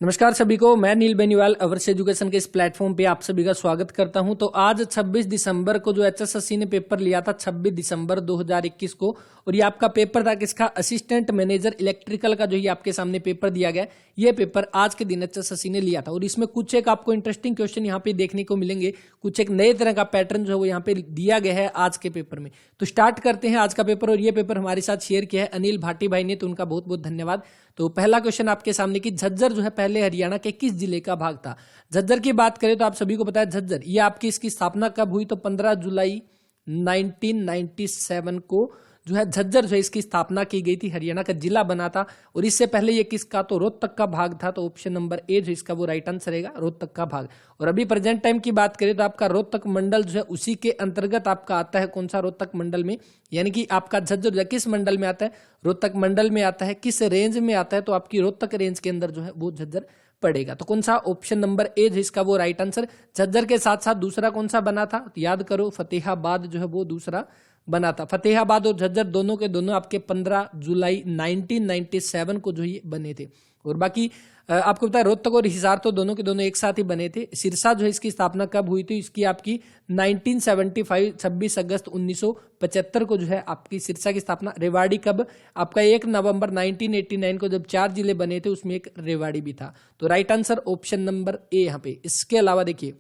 नमस्कार सभी को, मैं नील बेनीवाल अवर्स एजुकेशन के इस प्लेटफॉर्म पे आप सभी का स्वागत करता हूं। तो आज 26 दिसंबर को जो एचएसएससी ने पेपर लिया था 26 दिसंबर 2021 को, और ये आपका पेपर था किसका, असिस्टेंट मैनेजर इलेक्ट्रिकल का जो ये आपके सामने पेपर दिया गया। ये पेपर आज के दिन एचएसएससी ने लिया था और इसमें कुछ एक आपको इंटरेस्टिंग क्वेश्चन यहाँ पे देखने को मिलेंगे। कुछ एक नए तरह का पैटर्न जो है वो यहाँ पे दिया गया है आज के पेपर में। तो स्टार्ट करते हैं आज का पेपर, और ये पेपर हमारे साथ शेयर किया है अनिल भाटी भाई ने, तो उनका बहुत बहुत धन्यवाद। तो पहला क्वेश्चन आपके सामने कि झज्जर जो है पहले हरियाणा के किस जिले का भाग था। झज्जर की बात करें तो आप सभी को पता है झज्जर ये आपकी इसकी स्थापना कब हुई, तो 15 जुलाई 1997 को जो है झज्जर जो है इसकी स्थापना की गई थी, हरियाणा का जिला बना था। और इससे पहले ये किसका, तो रोहतक का भाग था। तो ऑप्शन नंबर ए जो इसका वो राइट आंसर रहेगा, रोहतक का भाग। और अभी प्रेजेंट टाइम की बात करें तो आपका रोहतक मंडल जो है उसी के अंतर्गत आपका आता है। कौन सा, रोहतक मंडल में, यानी कि आपका झज्जर जो है किस मंडल में आता है, रोहतक मंडल में आता है। किस रेंज में आता है, तो आपकी रोहतक रेंज के अंदर जो है वो झज्जर पड़ेगा। तो कौन सा, ऑप्शन नंबर ए जो इसका वो राइट आंसर। झज्जर के साथ साथ दूसरा कौन सा बना था, तो याद करो फतेहाबाद जो है वो दूसरा बना था। फतेहाबाद और झज्जर दोनों के दोनों आपके 15 जुलाई 1997 को जो ये बने थे। और बाकी आपको पता है रोहतक और हिसार तो दोनों के दोनों एक साथ ही बने थे। सिरसा जो है इसकी स्थापना कब हुई थी, इसकी आपकी 1975 26 अगस्त 1975 को जो है आपकी सिरसा की स्थापना। रेवाड़ी कब, आपका 1 नवंबर 1989 को जब 4 जिले बने थे उसमें एक रेवाड़ी भी था। तो right answer option number A यहाँ पे। इसके अलावा देखिए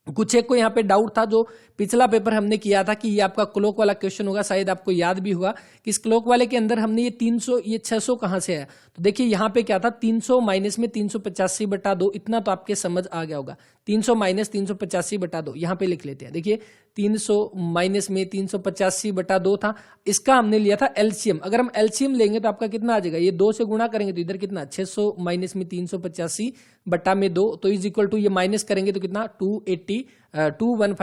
कुछ एक को यहाँ पे डाउट था, जो पिछला पेपर हमने किया था कि ये आपका क्लॉक वाला क्वेश्चन होगा, शायद आपको याद भी होगा कि इस क्लॉक वाले के अंदर हमने ये 300 ये 600 कहाँ से आया। तो देखिए यहाँ पे क्या था, 300 माइनस में 385/2, इतना तो आपके समझ आ गया होगा। 300 माइनस 385/2 यहाँ पे लिख लेते हैं। देखिए 300 माइनस में 385/2 था, इसका हमने लिया था एलसीएम। अगर हम एलसीएम लेंगे तो आपका कितना आ जाएगा, ये 2 से गुणा करेंगे तो इधर कितना 600 माइनस में 385/2, तो इज इक्वल टू ये माइनस करेंगे तो कितना 215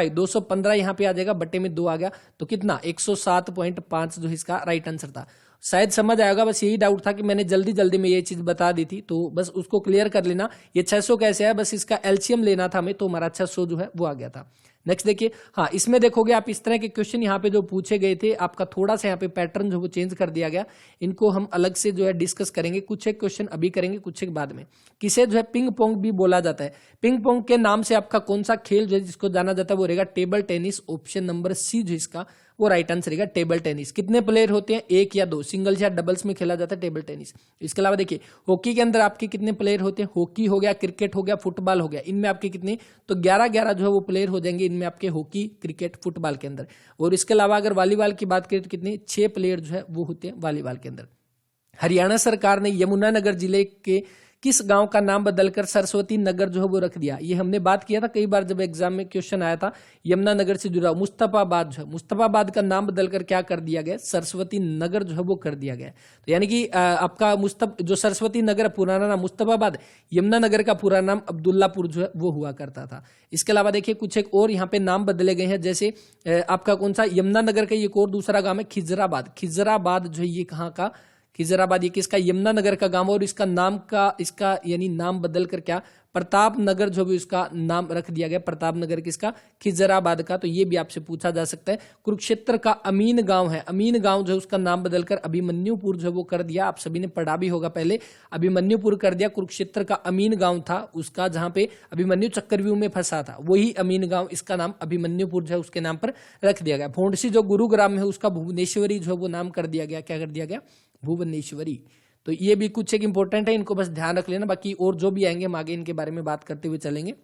215 यहाँ पे आ जाएगा, बटे में 2 आ गया तो कितना 107.5 जो इसका राइट आंसर था। शायद समझ आएगा, बस यही डाउट था कि मैंने जल्दी जल्दी में ये चीज बता दी थी, तो बस उसको क्लियर कर लेना। ये 600 कैसे है, बस इसका एलसीएम लेना था हमें, तो हमारा 600 जो है वो आ गया था। नेक्स्ट देखिए, हाँ इसमें देखोगे आप इस तरह के क्वेश्चन यहाँ पे जो पूछे गए थे, आपका थोड़ा सा यहाँ पे पैटर्न जो वो चेंज कर दिया गया। इनको हम अलग से जो है डिस्कस करेंगे, कुछ एक क्वेश्चन अभी करेंगे, कुछ एक बाद में। किसे जो है पिंग पोंग भी बोला जाता है। पिंग पोंग के नाम से आपका कौन सा खेल जो है जिसको जाना जाता है वो रहेगा table tennis. Option number C जो इसका वो राइट आंसर रहेगा, टेबल टेनिस। कितने प्लेयर होते हैं, 1 या 2, सिंगल्स या डबल्स में खेला जाता है टेबल टेनिस। इसके अलावा देखिए हॉकी के अंदर आपके कितने प्लेयर होते हैं, हॉकी हो गया, क्रिकेट हो गया, फुटबॉल हो गया, इनमें आपके कितने, तो 11 जो है वो प्लेयर हो जाएंगे इनमें आपके हॉकी, क्रिकेट, फुटबॉल के अंदर। और इसके अलावा अगर वॉलीबॉल की बात करें तो कितने, 6 प्लेयर जो है वो होते हैं वॉलीबॉल के अंदर। हरियाणा सरकार ने यमुनानगर जिले के किस गांव का नाम बदलकर सरस्वती नगर जो है वो रख दिया। ये हमने बात किया था कई बार जब एग्जाम में क्वेश्चन आया था यमुनानगर से जुड़ा। मुस्तफाबाद जो है, मुस्तफाबाद का नाम बदलकर क्या कर दिया गया, सरस्वती नगर जो है वो कर दिया गया। तो यानी कि आपका जो सरस्वती नगर पुराना नाम मुस्तफाबाद, यमुनानगर का पूरा नाम अब्दुल्लापुर जो है वो हुआ करता था। इसके अलावा देखिए कुछ एक और यहाँ पे नाम बदले गए हैं, जैसे आपका कौन सा, यमुनानगर का एक और दूसरा गांव है खिजराबाद। खिजराबाद जो है ये कहाँ का, खिजराबाद ये किसका, यमुनानगर का गांव, और इसका नाम का इसका यानी नाम बदल कर क्या प्रताप नगर जो भी उसका नाम रख दिया गया। प्रताप नगर किसका, खिजराबाद का। तो ये भी आपसे पूछा जा सकता है। कुरुक्षेत्र का अमीन गांव है, अमीन गांव जो है उसका नाम बदलकर अभिमन्युपुर जो है वो कर दिया। आप सभी ने पढ़ा भी होगा पहले, अभिमन्युपुर कर दिया। कुरुक्षेत्र का अमीन गांव था उसका, जहां पे अभिमन्यु चक्रव्यूह में फंसा था, वही अमीन गांव, इसका नाम अभिमन्युपुर जो है उसके नाम पर रख दिया गया। भोंडसी जो गुरुग्राम है उसका भुवनेश्वरी जो है वो नाम कर दिया गया, क्या कर दिया गया, भुवनेश्वरी। तो ये भी कुछ एक इंपॉर्टेंट है, इनको बस ध्यान रख लेना। बाकी और जो भी आएंगे हम आगे इनके बारे में बात करते हुए चलेंगे।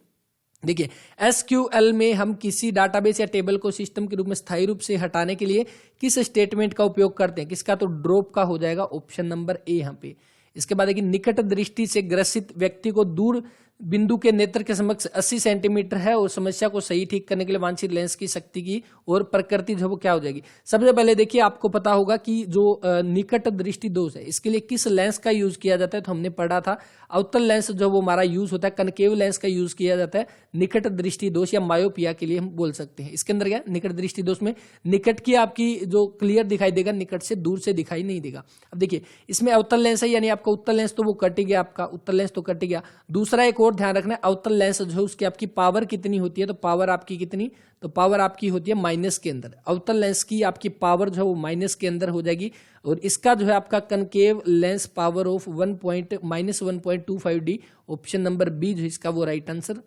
देखिए एसक्यूएल में हम किसी डाटाबेस या टेबल को सिस्टम के रूप में स्थायी रूप से हटाने के लिए किस स्टेटमेंट का उपयोग करते हैं, किसका, तो ड्रॉप का हो जाएगा, ऑप्शन नंबर ए यहाँ पे। इसके बाद देखिए निकट दृष्टि से ग्रसित व्यक्ति को दूर बिंदु के नेत्र के समक्ष 80 सेंटीमीटर है और समस्या को सही ठीक करने के लिए वांछित लेंस की शक्ति की और प्रकृति जो वो क्या हो जाएगी। सबसे पहले देखिए आपको पता होगा कि जो निकट दृष्टि दोष है इसके लिए किस लेंस का यूज किया जाता है, तो हमने पढ़ा था अवतल लेंस जो वो हमारा यूज होता है, कनकेव लेंस का यूज किया जाता है निकट दृष्टि दोष या मायोपिया के लिए हम बोल सकते हैं। इसके अंदर क्या निकट दृष्टि दोष में निकट की आपकी जो क्लियर दिखाई देगा, निकट से दूर से दिखाई नहीं देगा। अब देखिए इसमें अवतल लेंस है यानी आपका उत्तल लेंस तो वो कट गया, आपका उत्तल लेंस तो कट गया। दूसरा एक और ध्यान रखना है, अवतल लेंस जो है उसकी आपकी पावर कितनी होती है, तो पावर आपकी कितनी, तो पावर आपकी होती है माइनस के अंदर। अवतल लेंस की आपकी पावर जो है वो माइनस के अंदर हो जाएगी, और इसका जो है आपका concave lens power of -1.25D, option number B जो इसका वो राइट आंसर।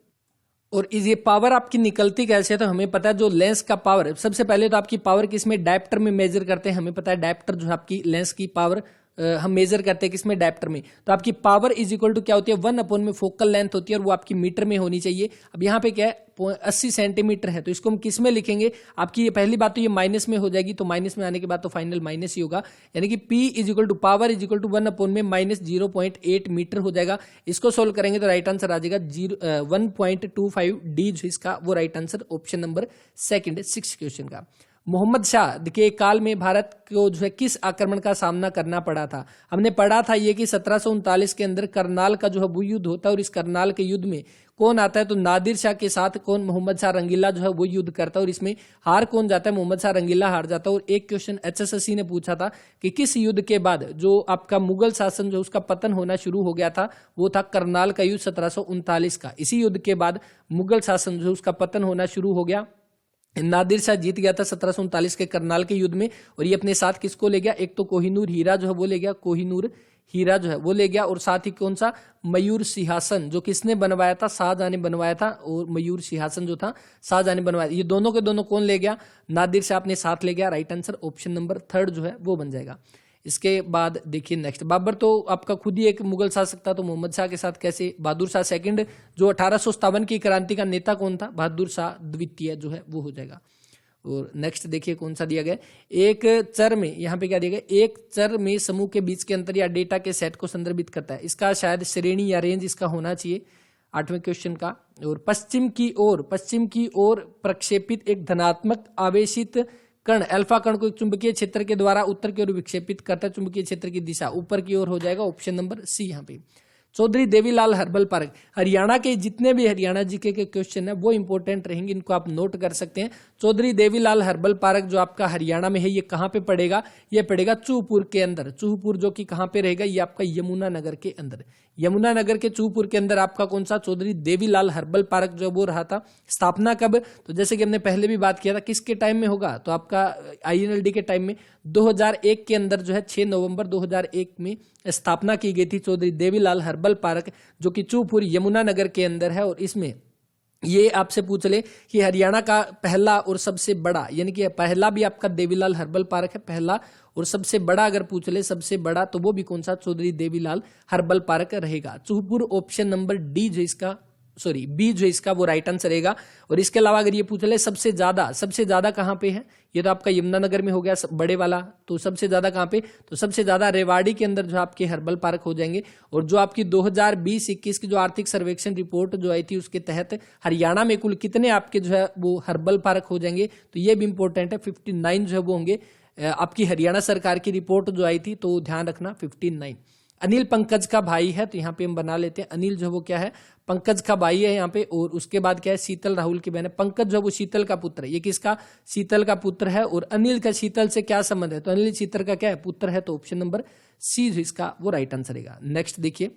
और ये पावर आपकी निकलती कैसे है, तो हमें पता है जो लेंस का पावर है, सबसे पहले तो आपकी पावर किसमें, डायप्टर में मेजर करते हैं। हमें पता है डायप्टर जो है आपकी लेंस की पावर हम मेजर करते हैं किसमें, डायप्टर में। तो आपकी पावर इज इक्वल टू क्या होती है, 1 में फोकल लेंथ होती है, और वो आपकी मीटर में होनी चाहिए। अब यहाँ पे क्या है 80 सेंटीमीटर है, तो इसको हम किस में लिखेंगे, आपकी ये पहली बात तो ये माइनस में हो जाएगी, तो माइनस में आने के बाद तो फाइनल माइनस ही होगा, यानी कि P is equal to power is equal to 1 में -0.8 मीटर हो जाएगा। इसको सोल्व करेंगे तो राइट आंसर आ जाएगा 1.25D जो इसका वो right answer, option number second 6 question का। मोहम्मद शाह के काल में भारत को जो है किस आक्रमण का सामना करना पड़ा था। हमने पढ़ा था ये कि 1739 के अंदर करनाल का जो है वो युद्ध होता है, और इस करनाल के युद्ध में कौन आता है, तो नादिर शाह के साथ कौन, मोहम्मद शाह रंगीला जो है वो युद्ध करता है, और इसमें हार कौन जाता है, मोहम्मद शाह रंगीला हार जाता है। और एक क्वेश्चन HSSC ने पूछा था कि किस युद्ध के बाद जो आपका मुगल शासन जो उसका पतन होना शुरू हो गया था, वो था करनाल का युद्ध 1739 का। इसी युद्ध के बाद मुगल शासन जो उसका पतन होना शुरू हो गया। नादिर शाह जीत गया था 1739 के करनाल के युद्ध में, और ये अपने साथ किसको ले गया, एक तो कोहिनूर हीरा जो है वो ले गया, कोहिनूर हीरा जो है वो ले गया, और साथ ही कौन सा, मयूर सिंहासन जो किसने बनवाया था, शाहजहां ने बनवाया था, और मयूर सिंहासन जो था शाहजहां ने बनवाया। ये दोनों के दोनों कौन ले गया, नादिर शाह अपने साथ ले गया। राइट आंसर ऑप्शन नंबर 3 जो है वो बन जाएगा। इसके बाद देखिए नेक्स्ट, बाबर तो आपका खुद ही एक मुगल शासक था, तो मोहम्मद शाह के साथ कैसे, बहादुर शाह सेकंड जो 1857 की क्रांति का नेता कौन था, बहादुर शाह द्वितीय जो है वो हो जाएगा। और नेक्स्ट देखिए कौन सा दिया गया, एक चर में, यहाँ पे क्या दिया गया, एक चर में समूह के बीच के अंतर या डेटा के सेट को संदर्भित करता है। इसका शायद श्रेणी या रेंज इसका होना चाहिए 8वें क्वेश्चन का। और पश्चिम की ओर प्रक्षेपित एक धनात्मक आवेशित कण अल्फा कण को एक चुंबकीय क्षेत्र के द्वारा उत्तर की ओर विक्षेपित करता है, चुंबकीय क्षेत्र की दिशा ऊपर की ओर हो जाएगा, ऑप्शन नंबर सी यहाँ पे। चौधरी देवीलाल हर्बल पार्क, हरियाणा के जितने भी हरियाणा जीके के क्वेश्चन है वो इंपॉर्टेंट रहेंगे, इनको आप नोट कर सकते हैं। चौधरी देवीलाल हर्बल पार्क जो आपका हरियाणा में है, ये कहाँ पे पड़ेगा, ये पड़ेगा चूहपुर के अंदर। चूहपुर जो कि कहाँ पे रहेगा, ये आपका यमुनानगर के अंदर, यमुनानगर के चूहपुर के अंदर आपका कौन सा, चौधरी देवीलाल हर्बल पार्क जो वो रहा था। स्थापना कब, तो जैसे कि हमने पहले भी बात किया था, किसके टाइम में होगा, तो आपका INLD के टाइम में 2001 के अंदर जो है 6 नवंबर 2001 में स्थापना की गई थी चौधरी देवीलाल हर्बल पार्क, जो कि चूहपुर यमुनानगर के अंदर है। और इसमें ये आपसे पूछ ले कि हरियाणा का पहला और सबसे बड़ा, यानी कि पहला भी आपका देवीलाल हर्बल पार्क है, पहला और सबसे बड़ा अगर पूछ ले सबसे बड़ा, तो वो भी कौन सा, चौधरी देवीलाल हर्बल पार्क रहेगा। चूहपुर ऑप्शन नंबर डी जो इसका, सॉरी बी जो इसका वो राइट आंसर रहेगा। और इसके अलावा अगर ये पूछ ले सबसे ज्यादा कहाँ पे है, ये तो आपका यमुनानगर में हो गया बड़े वाला, तो सबसे ज्यादा कहाँ पे, तो सबसे ज्यादा रेवाड़ी के अंदर जो आपके हर्बल पार्क हो जाएंगे। और जो आपकी 2020-21 की जो आर्थिक सर्वेक्षण रिपोर्ट जो आई थी उसके तहत हरियाणा में कुल कितने आपके जो है वो हर्बल पार्क हो जाएंगे, तो ये भी इंपॉर्टेंट है, 59 जो है वो होंगे। आपकी हरियाणा सरकार की रिपोर्ट जो आई थी, तो ध्यान रखना 59। अनिल पंकज का भाई है, तो यहाँ पे हम बना लेते हैं, अनिल जो वो क्या है, पंकज का भाई है यहाँ पे। और उसके बाद क्या है, शीतल राहुल की बहन है। पंकज जो वो शीतल का पुत्र है, ये किसका, शीतल का पुत्र है। और अनिल का शीतल से क्या संबंध है, तो अनिल शीतल का क्या है, पुत्र है, तो ऑप्शन नंबर सी जो इसका वो राइट आंसर रहेगा। नेक्स्ट देखिए,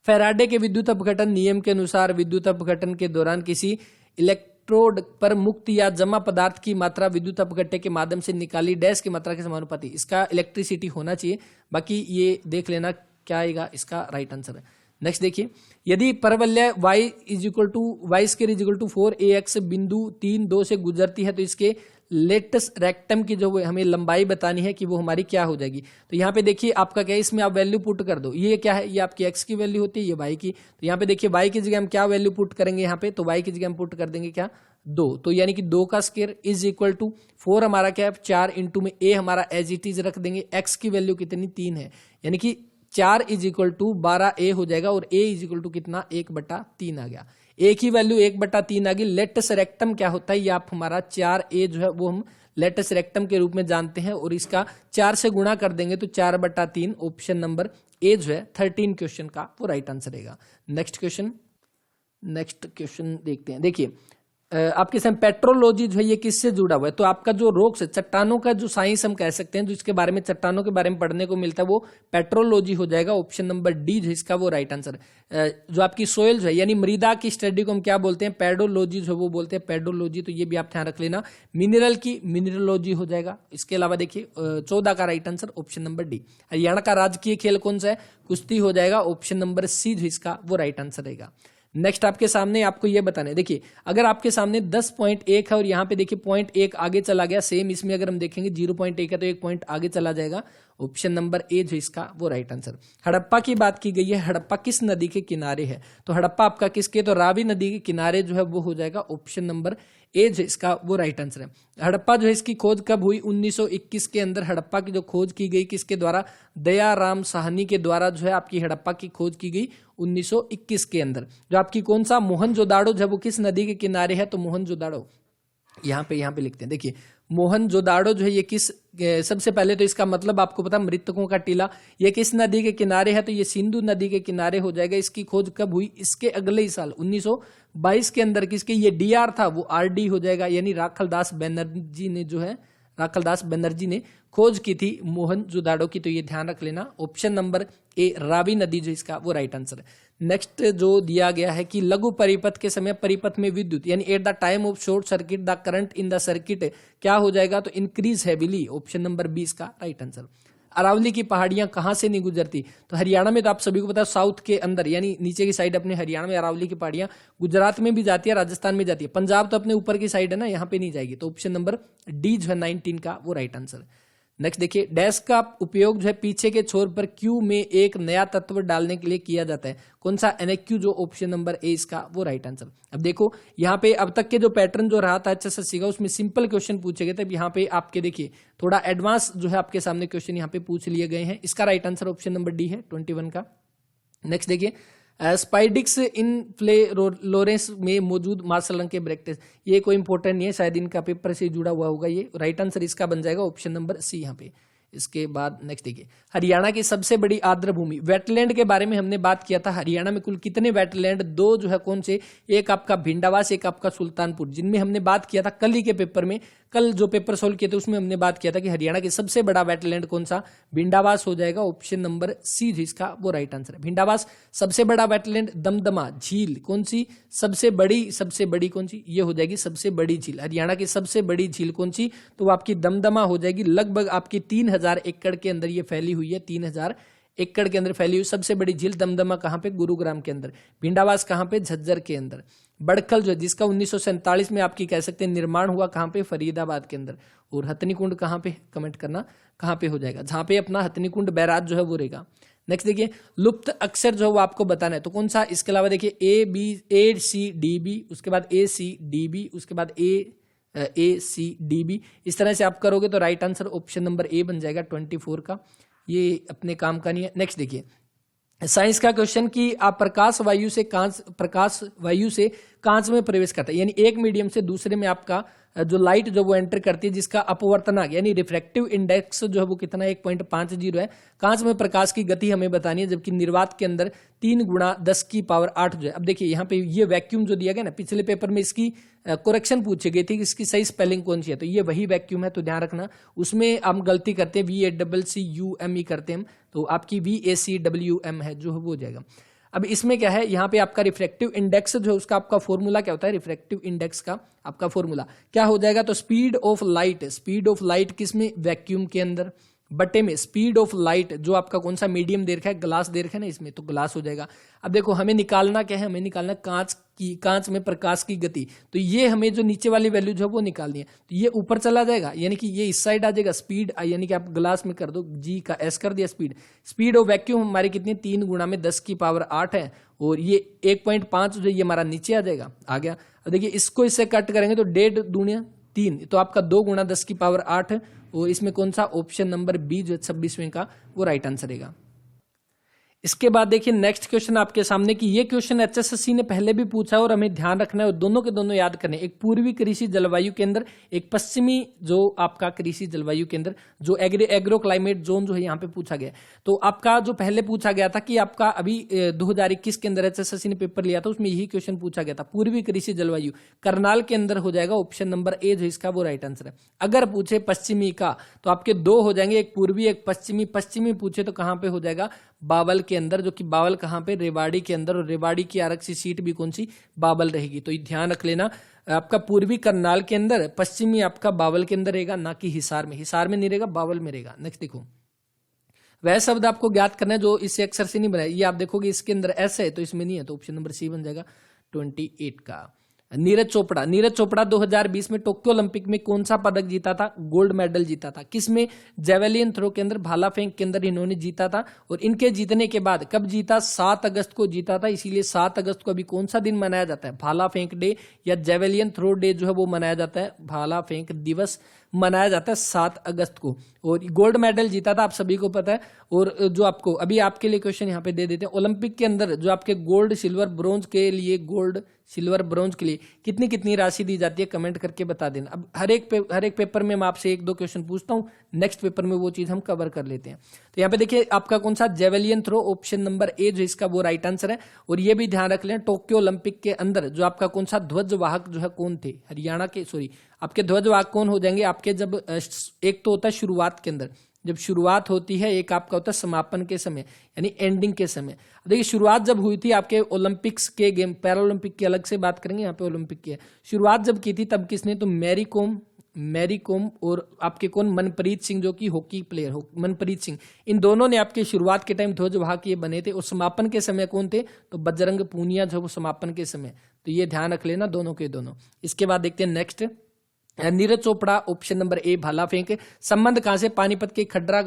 फैराडे के विद्युत अपघटन नियम के अनुसार विद्युत अपघटन के दौरान किसी इलेक्ट्रोड पर मुक्त या जमा पदार्थ की मात्रा विद्युत अपघट्य के माध्यम से निकाली डैश की मात्रा के समानुपाती, इसका इलेक्ट्रिसिटी होना चाहिए, बाकी ये देख लेना क्या आएगा, इसका राइट आंसर है। नेक्स्ट देखिए, यदि परवलय y is equal to Y square is equal to 4ax बिंदु 3-2 से गुजरती है, तो इसके लेटस रेक्टम की जो हमें लंबाई बतानी है कि वो हमारी क्या हो जाएगी। तो यहाँ पे देखिए आपका क्या है, इसमें आप वैल्यू पुट कर दो, ये क्या है, ये आपकी x की वैल्यू होती है, ये y की। तो यहाँ पे देखिए y की जगह हम क्या वैल्यू पुट करेंगे यहाँ पे, तो y की जगह हम पुट कर देंगे क्या, 2। तो यानी कि 2 का स्क्वायर इज इक्वल टू 4 हमारा क्या है 4 इंटू में a हमारा एज इट इज रख देंगे, x की वैल्यू कितनी 3 है, यानी कि 4 इज इक्वल टू 12a हो जाएगा। और a इज इक्वल टू कितना 1/3 आ गया, a की वैल्यू 1/3 आ गई। लेटस रेक्टम क्या होता है, ये आप हमारा 4a जो है वो हम लेटस रेक्टम के रूप में जानते हैं, और इसका 4 से गुणा कर देंगे तो 4/3, ऑप्शन नंबर ए जो है 13 क्वेश्चन का वो राइट आंसर रहेगा। नेक्स्ट क्वेश्चन देखते हैं। देखिए, आपके सामने पेट्रोलॉजी जो है ये किससे जुड़ा हुआ है, तो आपका जो रॉक्स है, चट्टानों का जो साइंस हम कह सकते हैं, जो इसके बारे में चट्टानों के बारे में पढ़ने को मिलता है वो पेट्रोलॉजी हो जाएगा। ऑप्शन नंबर डी जो इसका वो राइट आंसर है। जो आपकी सोयल जो है यानी मृदा की स्टडी को हम क्या बोलते हैं, पेडोलॉजी जो वो बोलते हैं, पेडोलॉजी, तो ये भी आप ध्यान रख लेना। मिनरल की मिनरलॉजी हो जाएगा। इसके अलावा देखिए 14 का right answer option number D. Haryana का राजकीय खेल कौन सा है, कुश्ती हो जाएगा। ऑप्शन नंबर सी जो इसका वो राइट आंसर रहेगा। नेक्स्ट आपके सामने आपको ये बताना है, देखिए अगर आपके सामने 10.1 है और यहाँ पे देखिए 0.1 आगे चला गया, सेम इसमें अगर हम देखेंगे 0.1 है तो 1 पॉइंट आगे चला जाएगा। ऑप्शन नंबर ए जो इसका वो राइट आंसर। हड़प्पा की बात की गई है, हड़प्पा किस नदी के किनारे है, तो हड़प्पा आपका किसके, तो रावी नदी के किनारे जो है वो हो जाएगा। ऑप्शन नंबर ए जो इसका वो राइट आंसर है। हड़प्पा जो है इसकी खोज कब हुई, 1921 के अंदर हड़प्पा की जो खोज की गई किसके द्वारा, दयाराम साहनी के द्वारा जो है आपकी हड़प्पा की खोज की गई 1921 के अंदर। जो आपकी कौन सा मोहनजोदाड़ो जब वो किस नदी के किनारे है, तो मोहनजोदाड़ो यहाँ पे लिखते हैं। देखिए मोहनजोदाड़ो जो है ये किस, सबसे पहले तो इसका मतलब आपको पता मृतकों का टीला, ये किस नदी के किनारे है, तो ये सिंधु नदी के किनारे हो जाएगा। इसकी खोज कब हुई, इसके अगले ही साल 1922 के अंदर। किसके, ये डीआर था वो आरडी हो जाएगा, यानी राखलदास बनर्जी ने जो है, राखलदास बनर्जी ने खोज की थी मोहनजोदाड़ो की, तो ये ध्यान रख लेना। ऑप्शन नंबर ए रावी नदी जो इसका वो राइट आंसर है। नेक्स्ट जो दिया गया है कि लघु परिपथ के समय परिपथ में विद्युत यानी at the time of short circuit the current in the circuit क्या हो जाएगा, तो इंक्रीज हैविली। ऑप्शन नंबर 20 का राइट आंसर। अरावली की पहाड़ियां कहां से नहीं गुजरती, तो हरियाणा में, तो आप सभी को पता है साउथ के अंदर यानी नीचे की साइड अपने हरियाणा में अरावली की पहाड़ियां, गुजरात में भी जाती है, राजस्थान में जाती है, पंजाब तो अपने ऊपर की साइड है ना, यहाँ पे नहीं जाएगी। तो ऑप्शन नंबर डी जो है 19 का वो राइट आंसर। नेक्स्ट देखिए डैश का उपयोग जो है पीछे के छोर पर क्यू में एक नया तत्व डालने के लिए किया जाता है, कौन सा, एनएक्यू, जो ऑप्शन नंबर ए इसका वो राइट आंसर। अब देखो यहाँ पे अब तक के जो पैटर्न जो रहा था HSSC का उसमें सिंपल क्वेश्चन पूछे गए थे, अब यहाँ पे आपके देखिए थोड़ा एडवांस जो है आपके सामने क्वेश्चन यहाँ पे पूछ लिए गए हैं। इसका right answer option number D है 21 का। नेक्स्ट देखिए स्पाइडिक्स इनफ्लोरेंस में मौजूद मार्शल रंग के ब्रैकेट, ये कोई इंपॉर्टेंट नहीं है, शायद इनका पेपर से जुड़ा हुआ होगा, ये राइट आंसर इसका बन जाएगा ऑप्शन नंबर सी यहाँ पे। इसके बाद नेक्स्ट देखिए हरियाणा की सबसे बड़ी आर्द्र भूमि, वेटलैंड के बारे में हमने बात किया था। हरियाणा में कुल कितने वेटलैंड, दो जो है कौन से, एक आपका भिंडावास, एक आपका सुल्तानपुर, जिनमें हमने बात किया था कल ही के पेपर में, कल जो पेपर सोल्व किए थे उसमें हमने बात किया था कि हरियाणा की सबसे बड़ा वेटलैंड कौन सा, भिंडावास हो जाएगा। ऑप्शन नंबर सी जिसका वो राइट आंसर है। भिंडावास सबसे बड़ा वेटलैंड। दमदमा झील कौन सी, सबसे बड़ी कौन सी, ये हो जाएगी सबसे बड़ी झील। हरियाणा की सबसे बड़ी झील कौन सी, तो वो आपकी दमदमा हो जाएगी। लगभग आपकी 3000 एकड़ के अंदर ये फैली हुई है, 3000 एकड़ के अंदर फैली हुई सबसे बड़ी झील दमदमा कहां पे, गुरुग्राम के अंदर। भिंडावास कहां पे, झज्जर के अंदर। बड़खल जो जिसका 1947 में आपकी कह सकते हैं निर्माण हुआ, कहां पे, फरीदाबाद के अंदर। और हथनीकुंड कहां पे, कमेंट करना कहां पे हो जाएगा, जहां पे अपना हथनीकुंड बैराज जो है वो रहेगा। नेक्स्ट देखिए लुप्त अक्षर जो है वो आपको बताना है, तो कौन सा, इसके अलावा देखिए ABCDB, उसके बाद ACDB, उसके बाद ACDB, इस तरह से आप करोगे तो राइट आंसर ऑप्शन नंबर ए बन जाएगा 24 का, ये अपने काम का नहीं है। नेक्स्ट देखिए साइंस का क्वेश्चन कि आप प्रकाश वायु से कांच में प्रवेश करता है, यानी एक मीडियम से दूसरे में आपका जो लाइट जो वो एंटर करती है, जिसका अपवर्तनांक यानी रिफ्रैक्टिव इंडेक्स जो है वो कितना 1.50 है। कांच में प्रकाश की गति हमें बतानी है, जबकि निर्वात के अंदर 3 × 10⁸ जो है। अब देखिए यहाँ पे ये वैक्यूम जो दिया गया ना, पिछले पेपर में इसकी करेक्शन पूछी गई थी कि इसकी सही स्पेलिंग कौन सी है, तो ये वही वैक्यूम है, तो ध्यान रखना। उसमें हम गलती करते हैं VACCUME करते हैं, तो आपकी VACWM है जो हो जाएगा। अब इसमें क्या है, यहाँ पे आपका रिफ्रैक्टिव इंडेक्स जो है उसका आपका फॉर्मूला क्या होता है, रिफ्रैक्टिव इंडेक्स का आपका फॉर्मूला क्या हो जाएगा, तो स्पीड ऑफ लाइट किसमें, वैक्यूम के अंदर, बटे में स्पीड ऑफ लाइट जो आपका कौन सा मीडियम दे रखा है, ग्लास दे रखा है ना इसमें, तो ग्लास हो जाएगा। अब देखो हमें निकालना क्या है, हमें निकालना कांच में प्रकाश की गति, तो ये हमें जो नीचे वाली वैल्यू जो है वो निकालनी है, तो ये ऊपर चला जाएगा, यानी कि ये इस साइड आ जाएगा स्पीड, यानी कि आप ग्लास में कर दो G का S कर दिया स्पीड ऑफ वैक्यूम हमारी कितनी 3 × 10⁸ है, और ये 1.5 जो ये हमारा नीचे आ जाएगा, आ गया। अब देखिए इसको इससे कट करेंगे तो 1.5 × 3, तो आपका 2 × 10⁸ और इसमें कौन सा ऑप्शन नंबर बी जो 26वें का वो राइट आंसर रहेगा। इसके बाद देखिए नेक्स्ट क्वेश्चन आपके सामने कि ये क्वेश्चन एचएसएससी ने पहले भी पूछा है और हमें ध्यान रखना है और दोनों के दोनों याद करने, एक पूर्वी कृषि जलवायु केंद्र, एक पश्चिमी जो आपका कृषि जलवायु केंद्र, जो एग्रो क्लाइमेट जोन जो है यहाँ पे पूछा गया। तो आपका जो पहले पूछा गया था कि आपका अभी 2021 के अंदर एचएसएससी ने पेपर लिया था, उसमें यही क्वेश्चन पूछा गया था, पूर्वी कृषि जलवायु करनाल के अंदर हो जाएगा, ऑप्शन नंबर ए जो इसका वो राइट आंसर है। अगर पूछे पश्चिमी का तो आपके दो हो जाएंगे, एक पूर्वी एक पश्चिमी। पश्चिमी पूछे तो कहां पे हो जाएगा, बावल के अंदर, जो कि बावल कहां पे, रेवाड़ी के अंदर, और रेवाड़ी की आरक्षित सीट भी कौन सी, बावल रहेगी। तो ये ध्यान रख लेना, आपका पूर्वी करनाल के अंदर, पश्चिमी आपका बावल के अंदर रहेगा, ना कि हिसार में। हिसार में नहीं रहेगा, बावल में रहेगा। नेक्स्ट देखो, वह शब्द आपको ज्ञात करना है जो इससे अक्षर से नहीं बना है। ये आप देखोगे इसके अंदर ऐसे है तो इसमें नहीं है, तो ऑप्शन नंबर सी बन जाएगा 28 का। नीरज चोपड़ा, नीरज चोपड़ा 2020 में टोक्यो ओलंपिक में कौन सा पदक जीता था, गोल्ड मेडल जीता था। किसमें, जेवेलियन थ्रो के अंदर, भाला फेंक के अंदर इन्होंने जीता था। और इनके जीतने के बाद कब जीता, 7 अगस्त को जीता था। इसीलिए 7 अगस्त को अभी कौन सा दिन मनाया जाता है, भाला फेंक डे या जेवेलियन थ्रो डे जो है वो मनाया जाता है, भाला फेंक दिवस मनाया जाता है 7 अगस्त को। और गोल्ड मेडल जीता था, आप सभी को पता है। और जो आपको अभी आपके लिए क्वेश्चन यहाँ पे दे देते हैं, ओलंपिक के अंदर जो आपके गोल्ड सिल्वर ब्रोंज के लिए, गोल्ड सिल्वर ब्रोंज के लिए कितनी कितनी राशि दी जाती है, कमेंट करके बता देना। अब हर एक पेपर में मैं आपसे 1-2 क्वेश्चन पूछता हूँ, नेक्स्ट पेपर में वो चीज हम कवर कर लेते हैं। तो यहाँ पे देखिए आपका कौन सा, javelin throw, option number A जो इसका वो राइट आंसर है। और ये भी ध्यान रख लें, टोक्यो ओलंपिक के अंदर जो आपका कौन सा ध्वजवाहक जो है कौन थे, हरियाणा के, सॉरी आपके ध्वजवाहक कौन हो जाएंगे आपके, जब एक तो होता है शुरुआत के अंदर, जब शुरुआत होती है, एक आपका होता है समापन के समय यानी एंडिंग के समय। देखिए शुरुआत जब हुई थी आपके ओलंपिक्स के गेम, पैरा ओलंपिक की अलग से बात करेंगे, यहाँ पे ओलंपिक की है शुरुआत जब की थी तब किसने, तो मैरी कॉम और आपके कौन, मनप्रीत सिंह जो कि हॉकी प्लेयर हो, मनप्रीत सिंह, इन दोनों ने आपके शुरुआत के टाइम ध्वजवाहक ये बने थे। और समापन के समय कौन थे, तो बजरंग पूनिया जो वो समापन के समय। तो ये ध्यान रख लेना दोनों के दोनों। इसके बाद देखते हैं next, Neeraj Chopra, option number ए भाला फेंक। संबंध कहां से, पानीपत के खंडरा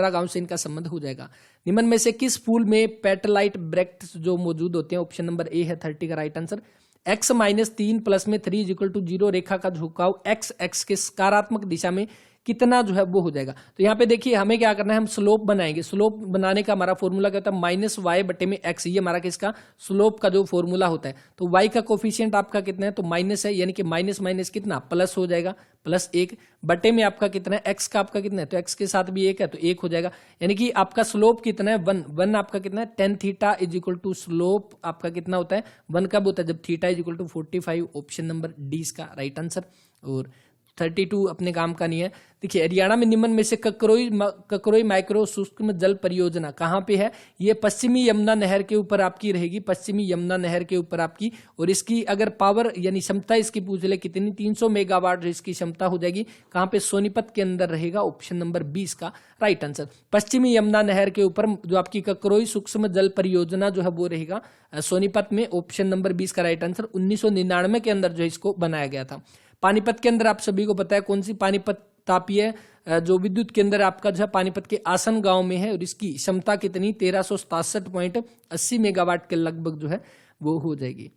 गांव से इनका संबंध हो जाएगा। निम्न में से किस फूल में पेटलाइट ब्रैक्ट्स जो मौजूद होते हैं, ऑप्शन नंबर ए है 30 का राइट आंसर। x-3 प्लस में 3 इक्वल टू 0 रेखा का झुकाव x के सकारात्मक दिशा में कितना जो है वो हो जाएगा। तो यहाँ पे देखिए हमें क्या करना है, हम स्लोप बनाएंगे। स्लोप बनाने का हमारा फॉर्मूला क्या होता है, -y/x, ये हमारा किसका, स्लोप का जो फॉर्मूला होता है। तो y का कोफिशिएंट आपका कितना है, तो माइनस है, यानी कि माइनस माइनस कितना, प्लस हो जाएगा, +1 बटे में आपका कितना है, x का आपका कितना है, तो x के साथ भी 1 है तो 1 हो जाएगा। यानी कि आपका स्लोप कितना है, 1 आपका कितना है, tan theta is equal to slope आपका कितना होता है, 1 कब होता है, जब theta is equal to 45। Option number D इसका राइट आंसर। और 32 अपने काम का नहीं है। देखिए हरियाणा में निम्न में से ककरोई माइक्रो सूक्ष्म जल परियोजना कहाँ पे है, ये पश्चिमी यमुना नहर के ऊपर आपकी रहेगी, पश्चिमी यमुना नहर के ऊपर आपकी। और इसकी अगर पावर यानी क्षमता इसकी पूछ ले कितनी, 300 मेगावाट इसकी क्षमता हो जाएगी। कहाँ पे, सोनीपत के अंदर रहेगा, ऑप्शन नंबर 20 का राइट आंसर। पश्चिमी यमुना नहर के ऊपर जो आपकी ककरोई सूक्ष्म जल परियोजना जो है वो रहेगा सोनीपत में, ऑप्शन नंबर 20 का राइट आंसर। 1999 के अंदर जो इसको बनाया गया था। पानीपत के अंदर आप सभी को पता है कौन सी, पानीपत तापीय जो विद्युत केंद्र आपका जो है पानीपत के आसन गांव में है। और इसकी क्षमता कितनी, 1367.80 मेगावाट के लगभग जो है वो हो जाएगी।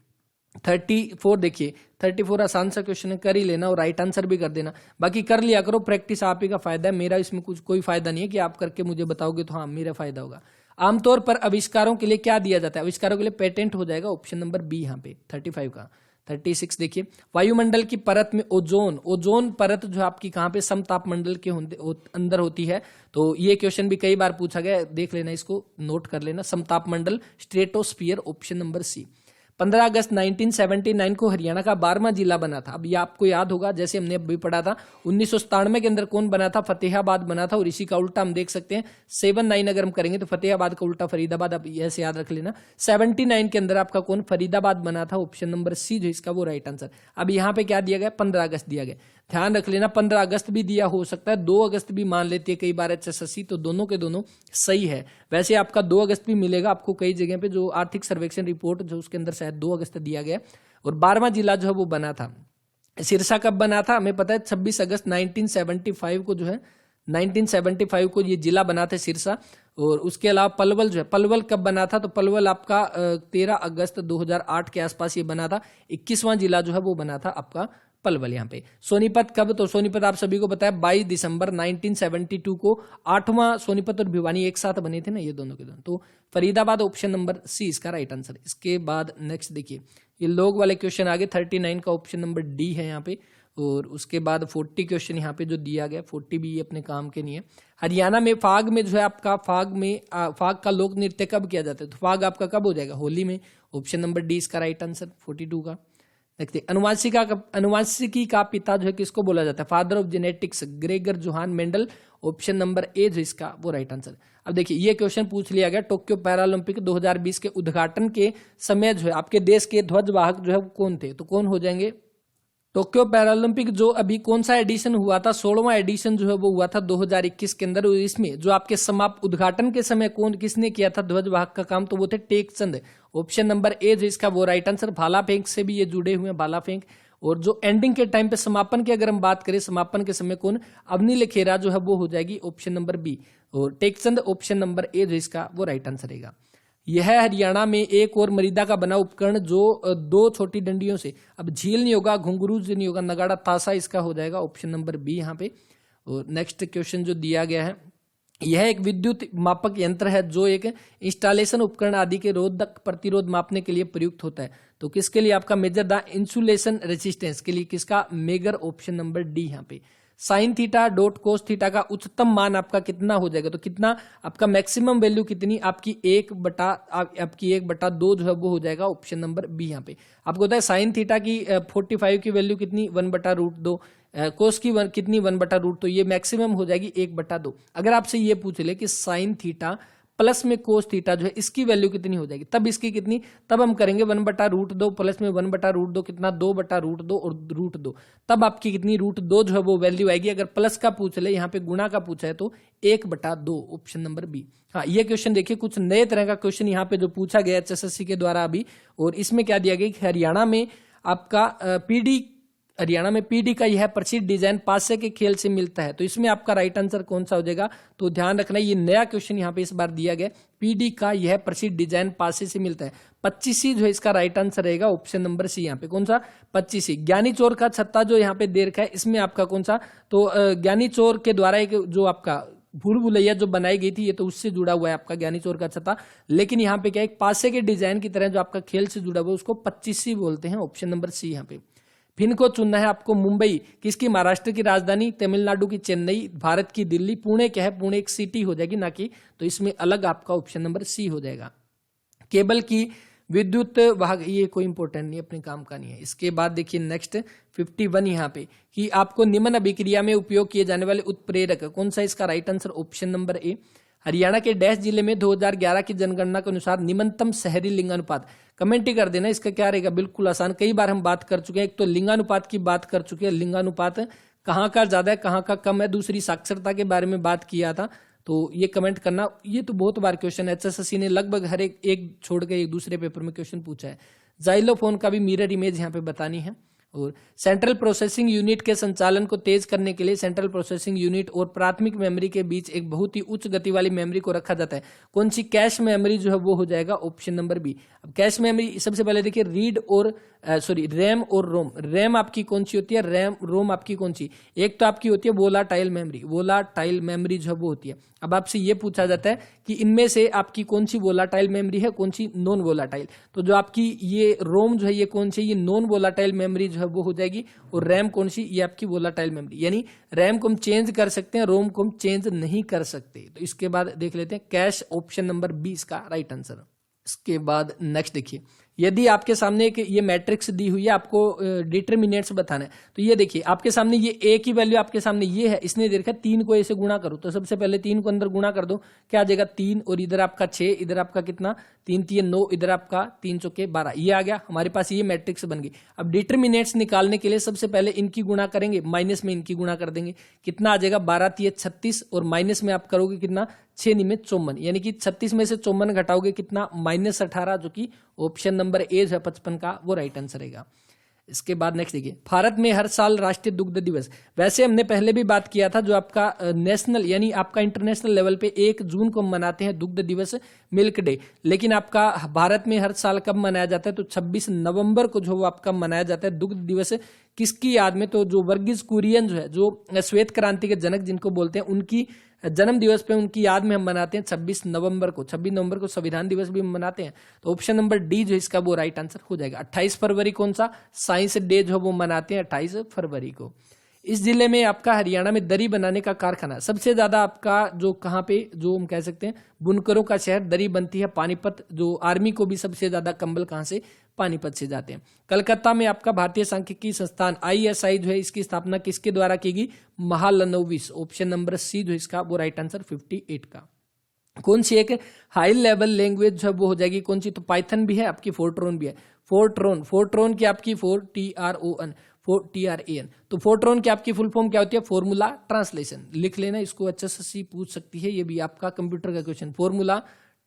34 देखिए, 34 आसान सा क्वेश्चन है, कर ही लेना और राइट आंसर भी कर देना। बाकी कर लिया करो, प्रैक्टिस आप ही का फायदा है, मेरा इसमें कुछ कोई फायदा नहीं है कि आप करके मुझे बताओगे तो हाँ मेरा फायदा होगा। आमतौर पर आविष्कारों के लिए क्या दिया जाता है, आविष्कारों के लिए पेटेंट हो जाएगा, ऑप्शन नंबर बी यहाँ पे 35 का। 36 देखिए, वायुमंडल की परत में ओजोन परत जो आपकी कहाँ पे, समतापमंडल के अंदर होती है। तो ये क्वेश्चन भी कई बार पूछा गया, देख लेना, इसको नोट कर लेना। समतापमंडल स्ट्रेटोस्फीयर, ऑप्शन नंबर सी। 15 अगस्त 1979 को हरियाणा का 12वां जिला बना था। अब ये आपको याद होगा, जैसे हमने अभी पढ़ा था 1997 के अंदर कौन बना था, फतेहाबाद बना था। और इसी का उल्टा हम देख सकते हैं 79 अगर हम करेंगे तो फतेहाबाद का उल्टा फरीदाबाद, अब ऐसे याद रख लेना। 79 के अंदर आपका कौन, फरीदाबाद बना था, ऑप्शन नंबर सी जो इसका वो राइट आंसर। अब यहाँ पे क्या दिया गया, 15 अगस्त दिया गया, ध्यान रख लेना। 15 अगस्त भी दिया हो सकता है, 2 अगस्त भी मान लेती है कई बार एचएसएससी, तो दोनों के दोनों सही है। वैसे आपका 2 अगस्त भी मिलेगा आपको कई जगह पे, जो आर्थिक सर्वेक्षण रिपोर्ट जो उसके अंदर शायद 2 अगस्त दिया गया। और 12वां जिला जो है वो बना था, सिरसा कब बना था हमें पता है, 26 अगस्त 1975 को जो है 1975 को ये जिला बना था सिरसा। और उसके अलावा पलवल जो है, पलवल कब बना था, तो पलवल आपका 13 अगस्त 2008 के आसपास ये बना था। 21वां जिला जो है वो बना था आपका पलवल यहाँ पे। सोनीपत कब, तो सोनीपत आप सभी को पता है 22 दिसंबर 1972 को 8वां सोनीपत और भिवानी एक साथ बने थे ना, ये दोनों के दोनों। तो फरीदाबाद ऑप्शन नंबर सी इसका राइट आंसर। इसके बाद नेक्स्ट देखिए, ये लोग वाले क्वेश्चन आगे 39 का ऑप्शन नंबर डी है यहाँ पे। और उसके बाद 40 क्वेश्चन यहाँ पे जो दिया गया, 40 भी अपने काम के नहीं है। हरियाणा में फाग में जो है आपका, फाग का लोक नृत्य कब किया जाता है, तो फाग आपका कब हो जाएगा, होली में। ऑप्शन नंबर डी इसका राइट आंसर 42 का। देखते अनुवांशिकी का पिता जो है किसको बोला जाता है, father of genetics, Gregor Johan Mendel. Option number A जो इसका वो राइट आंसर। अब देखिए ये क्वेश्चन पूछ लिया गया, टोक्यो पैरालंपिक 2020 के उद्घाटन के समय जो है आपके देश के ध्वजवाहक जो है वो कौन थे, तो कौन हो जाएंगे। टोक्यो पैरालंपिक जो अभी कौन सा एडिशन हुआ था, 16वां एडिशन जो है वो हुआ था 2021 के अंदर। इसमें जो आपके उद्घाटन के समय किसने किया था ध्वजवाहक का काम, तो वो थे टेकचंद। ऑप्शन नंबर ए जो इसका वो राइट आंसर। भाला फेंक से भी ये जुड़े हुए हैं, भाला फेंक। और जो एंडिंग के टाइम पे समापन की अगर हम बात करें, समापन के समय कौन, अवनी खेरा जो है वो हो जाएगी ऑप्शन नंबर बी। और टेकचंद ऑप्शन नंबर ए जो इसका वो राइट आंसर रहेगा। यह हरियाणा में एक और मृदा का बना उपकरण जो 2 छोटी डंडियों से, अब झील नहीं होगा, घुंघरू नहीं होगा, नगाड़ा, ताशा इसका हो जाएगा ऑप्शन नंबर बी यहाँ पे। और नेक्स्ट क्वेश्चन जो दिया गया है, यह एक विद्युत मापक यंत्र है जो एक इंस्टॉलेशन उपकरण आदि के रोधक प्रतिरोध मापने के लिए प्रयुक्त होता है। तो किसके लिए आपका मेजर द इंसुलेशन रेजिस्टेंस के लिए किसका, मेगर। ऑप्शन नंबर डी यहाँ पे। Sine theta dot cos theta का उच्चतम मान आपका कितना हो जाएगा, तो कितना आपका मैक्सिमम वैल्यू कितनी, आपकी 1/2 जो है वो हो जाएगा ऑप्शन नंबर बी यहाँ पे। आपको होता है साइन थीटा की 45 की वैल्यू कितनी, 1/√2, कोस की कितनी 1/√, तो ये मैक्सिमम हो जाएगी 1/2। अगर आपसे ये पूछ ले कि साइन थीटा प्लस में कोस थीटा जो है इसकी वैल्यू कितनी हो जाएगी, तब इसकी कितनी, तब हम करेंगे 1/√2 प्लस में 1/√2 कितना, 2/√2 और √2, तब आपकी कितनी √2 जो है वो वैल्यू आएगी। अगर प्लस का पूछ ले, यहाँ पे गुणा का पूछा है तो 1/2 ऑप्शन नंबर बी। हाँ ये क्वेश्चन देखिए, कुछ नए तरह का क्वेश्चन यहाँ पे जो पूछा गया HSSC के द्वारा अभी। और इसमें क्या दिया गया कि हरियाणा में आपका हरियाणा में पीडी का यह प्रसिद्ध डिजाइन पासे के खेल से मिलता है, तो इसमें आपका राइट आंसर कौन सा हो जाएगा, तो ध्यान रखना ये नया क्वेश्चन यहाँ पे इस बार दिया गया, पीडी का यह प्रसिद्ध डिजाइन पासे से मिलता है। 25 जो है इसका राइट आंसर रहेगा ऑप्शन नंबर सी यहाँ पे। कौन सा, 25। ज्ञानी चोर का छत्ता जो यहाँ पे दे रखा है, इसमें आपका कौन सा, तो ज्ञानी चोर के द्वारा एक जो आपका भूल भुलैया जो बनाई गई थी, ये तो उससे जुड़ा हुआ है आपका ज्ञानी चोर का छत्ता। लेकिन यहाँ पे क्या एक पासे के डिजाइन की तरह जो आपका खेल से जुड़ा हुआ है उसको 25 बोलते हैं, ऑप्शन नंबर सी यहाँ पे। फिर को चुनना है आपको, मुंबई किसकी, महाराष्ट्र की राजधानी, तमिलनाडु की चेन्नई, भारत की दिल्ली, पुणे क्या है, पुणे एक सिटी हो जाएगी ना कि, तो इसमें अलग आपका ऑप्शन नंबर सी हो जाएगा। केबल की विद्युत वाहक, ये कोई इंपॉर्टेंट नहीं, अपने काम का नहीं है। इसके बाद देखिए नेक्स्ट 51 यहाँ पे कि आपको निम्न अभिक्रिया में उपयोग किए जाने वाले उत्प्रेरक कौन सा, इसका राइट आंसर ऑप्शन नंबर ए। हरियाणा के डैश जिले में 2011 की जनगणना के अनुसार निम्नतम शहरी लिंगानुपात, कमेंट ही कर देना इसका क्या रहेगा, बिल्कुल आसान, कई बार हम बात कर चुके हैं। एक तो लिंगानुपात की बात कर चुके हैं, लिंगानुपात कहाँ का ज्यादा है कहाँ का कम है, दूसरी साक्षरता के बारे में बात किया था, तो ये कमेंट करना। ये तो बहुत बार क्वेश्चन HSSC ने लगभग हर एक छोड़ के एक दूसरे पेपर में क्वेश्चन पूछा है। जाइलोफोन का भी मिरर इमेज यहाँ पे बतानी है। और सेंट्रल प्रोसेसिंग यूनिट के संचालन को तेज करने के लिए सेंट्रल प्रोसेसिंग यूनिट और प्राथमिक मेमोरी के बीच एक बहुत ही उच्च गति वाली मेमोरी को रखा जाता है। कौन सी, कैश मेमोरी जो है वो हो जाएगा ऑप्शन नंबर बी। अब कैश मेमोरी सबसे पहले देखिए रीड और रैम और रोम। रैम आपकी कौन सी होती है, रोम आपकी कौन सी, एक तो आपकी होती है वोलाटाइल मेमोरी, वोलाटाइल मेमोरी जो है वो होती है। अब आपसे ये पूछा जाता है कि इनमें से आपकी कौन सी वोलाटाइल मेमोरी है, कौन सी नॉन वोलाटाइल, तो जो आपकी ये रोम जो है ये कौन सी, ये नॉन वोलाटाइल मेमोरी जो है वो हो जाएगी। और रैम कौन सी, ये आपकी वोलाटाइल मेमोरी, यानी रैम को हम चेंज कर सकते हैं, रोम को हम चेंज नहीं कर सकते। तो इसके बाद देख लेते हैं कैश, ऑप्शन नंबर बी इसका राइट आंसर। इसके बाद नेक्स्ट देखिए, यदि आपके सामने एक ये मैट्रिक्स दी हुई है, आपको डिटरमिनेंट्स बताना है, तो ये देखिए आपके सामने ये ए की वैल्यू आपके सामने ये है, इसने दे रखा है 3 को ए से गुणा करो, तो सबसे पहले 3 को अंदर गुणा कर दो, क्या आ जाएगा 3, और इधर आपका 6, इधर आपका कितना 3 3 9, इधर आपका 3 चौके 12, ये आ गया हमारे पास, ये मैट्रिक्स बन गई। अब डिटरमिनेंट्स निकालने के लिए सबसे पहले इनकी गुणा करेंगे, माइनस में इनकी गुणा कर देंगे, कितना आ जाएगा 12 3 36, और माइनस में आप करोगे कितना 6 9 54, यानी कि 36 में से 54 घटाओगे कितना -18, जो कि ऑप्शन नंबर ए है 55 का वो राइट आंसर रहेगा। इसके बाद नेक्स्ट देखिए, भारत में हर साल राष्ट्रीय दुग्ध दिवस, वैसे हमने पहले भी बात किया था, जो आपका नेशनल यानी आपका इंटरनेशनल लेवल पे 1 जून को मनाते हैं दुग्ध दिवस, मिल्क डे, लेकिन आपका भारत में हर साल कब मनाया जाता है, तो 26 नवंबर को जो आपका मनाया जाता है दुग्ध दिवस, किसकी याद में, तो जो वर्गीज कुरियन जो है, जो श्वेत क्रांति के जनक जिनको बोलते हैं, उनकी जन्म दिवस पे उनकी याद में हम मनाते हैं 26 नवंबर को। 26 नवंबर को संविधान दिवस भी हम मनाते हैं। तो ऑप्शन नंबर डी जो इसका वो राइट आंसर हो जाएगा। 28 फरवरी कौन सा साइंस डे जो वो मनाते हैं 28 फरवरी को। इस जिले में आपका हरियाणा में दरी बनाने का कारखाना सबसे ज्यादा आपका जो कहाँ पे जो हम कह सकते हैं बुनकरों का शहर दरी बनती है पानीपत। जो आर्मी को भी सबसे ज्यादा कंबल कहाँ से, पानीपत से जाते हैं। कलकत्ता में आपका भारतीय सांख्यिकी संस्थान ISI जो है इसकी स्थापना किसके द्वारा की गई, महालनोबिस। ऑप्शन नंबर सी जो इसका वो राइट आंसर 58 का। कौन सी एक हाई लेवल लैंग्वेज जो है वो हो जाएगी कौन सी, तो पाइथन भी है आपकी, फोर्ट्रॉन भी है। फोर्ट्रॉन की आपकी TRAN, तो फोर्ट्रॉन की आपकी फुल फॉर्म क्या होती है, फॉर्मूला ट्रांसलेशन। लिख लेना इसको, HSSC पूछ सकती है, ये भी आपका कंप्यूटर का क्वेश्चन। फॉर्मूला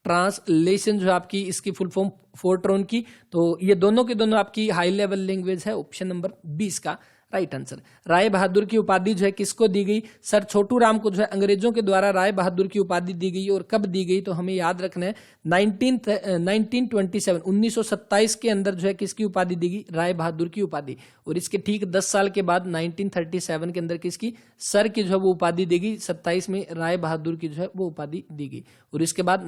ट्रांसलेशन जो है आपकी इसकी फुल फॉर्म फोर्ट्रॉन की। तो ये दोनों के दोनों आपकी हाई लेवल लैंग्वेज है। ऑप्शन नंबर 20 का राइट आंसर। राय बहादुर की उपाधि जो है किसको दी गई, सर छोटू राम को जो है अंग्रेजों के द्वारा राय बहादुर की उपाधि दी गई। और कब दी गई, तो हमें याद रखना है 1927 1927 के अंदर जो है किसकी उपाधि दी गई, राय बहादुर की उपाधि। और इसके ठीक 10 साल के बाद 1937 के अंदर किसकी, सर की जो है वो उपाधि दी गई। 27 में राय बहादुर की जो है वो उपाधि दी गई। और इसके बाद